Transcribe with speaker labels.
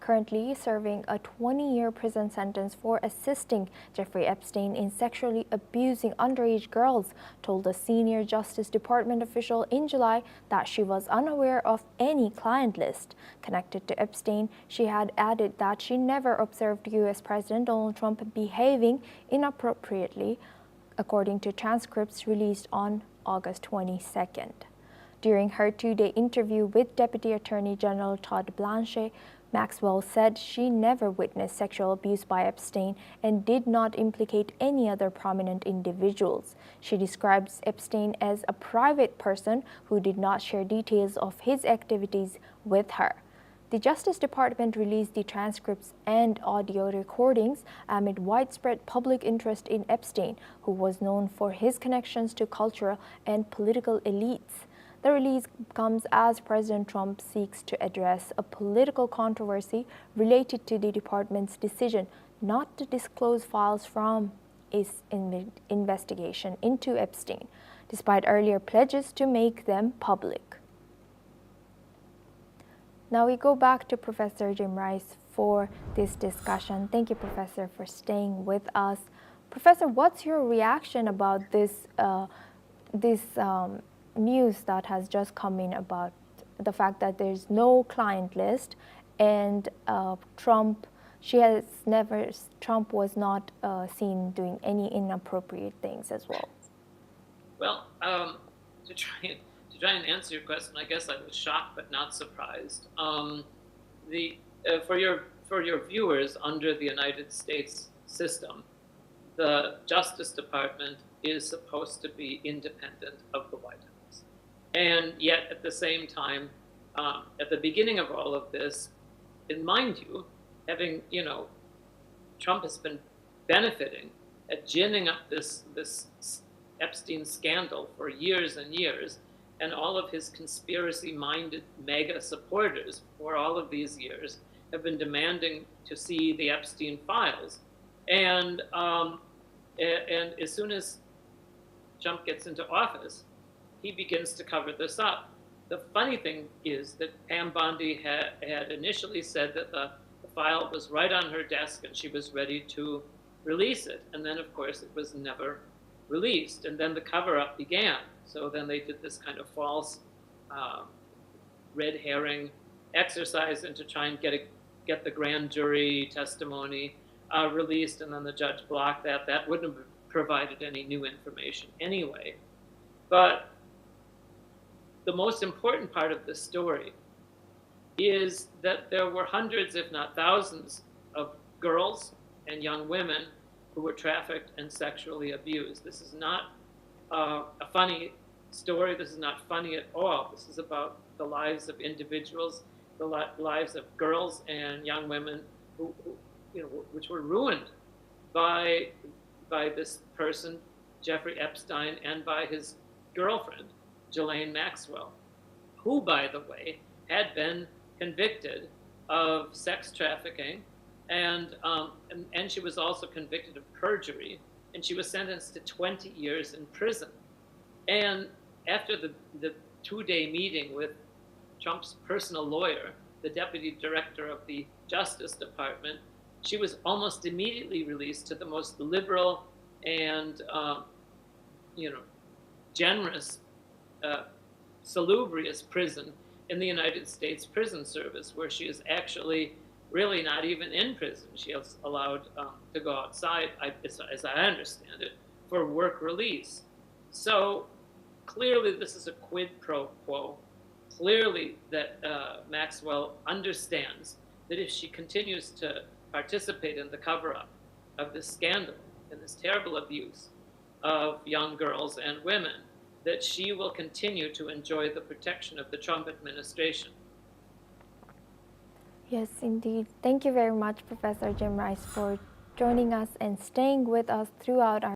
Speaker 1: currently serving a 20-year prison sentence for assisting Jeffrey Epstein in sexually abusing underage girls, told a senior Justice Department official in July that she was unaware of any client list connected to Epstein. She had added that she never observed U.S. President Donald Trump behaving inappropriately, according to transcripts released on August 22nd. During her two-day interview with Deputy Attorney General Todd Blanche, Maxwell said she never witnessed sexual abuse by Epstein and did not implicate any other prominent individuals. She describes Epstein as a private person who did not share details of his activities with her. The Justice Department released the transcripts and audio recordings amid widespread public interest in Epstein, who was known for his connections to cultural and political elites. The release comes as President Trump seeks to address a political controversy related to the department's decision not to disclose files from its investigation into Epstein, despite earlier pledges to make them public. Now we go back to Professor Jim Rice for this discussion. Thank you, Professor, for staying with us. Professor, what's your reaction about this news that has just come in about the fact that there's no client list and Trump was not seen doing any inappropriate things as well?
Speaker 2: Well, to try and answer your question, I guess I was shocked but not surprised. For your viewers, under the United States system, the Justice Department is supposed to be independent of the White House. And yet, at the same time, at the beginning of all of this, and mind you, Trump has been benefiting at ginning up this Epstein scandal for years and years, and all of his conspiracy-minded mega supporters for all of these years have been demanding to see the Epstein files. And as soon as Trump gets into office, he begins to cover this up. The funny thing is that Pam Bondi had initially said that the file was right on her desk and she was ready to release it. And then, of course, it was never released. And then the cover-up began. So then they did this kind of false red herring exercise to try and get the grand jury testimony released, and then the judge blocked that. That wouldn't have provided any new information anyway. But the most important part of this story is that there were hundreds, if not thousands, of girls and young women who were trafficked and sexually abused. This is not a funny story. This is not funny at all. This is about the lives of individuals, the lives of girls and young women which were ruined by this person, Jeffrey Epstein, and by his girlfriend, Ghislaine Maxwell, who, by the way, had been convicted of sex trafficking, and she was also convicted of perjury, and she was sentenced to 20 years in prison. And after the two-day meeting with Trump's personal lawyer, the deputy director of the Justice Department, she was almost immediately released to the most liberal and generous, salubrious prison in the United States Prison Service, where she is actually really not even in prison. She is allowed to go outside, as I understand it, for work release. So clearly this is a quid pro quo. Clearly that Maxwell understands that if she continues to participate in the cover-up of this scandal and this terrible abuse of young girls and women, that she will continue to enjoy the protection of the Trump administration.
Speaker 1: Yes, indeed. Thank you very much, Professor Jim Rice, for joining us and staying with us throughout our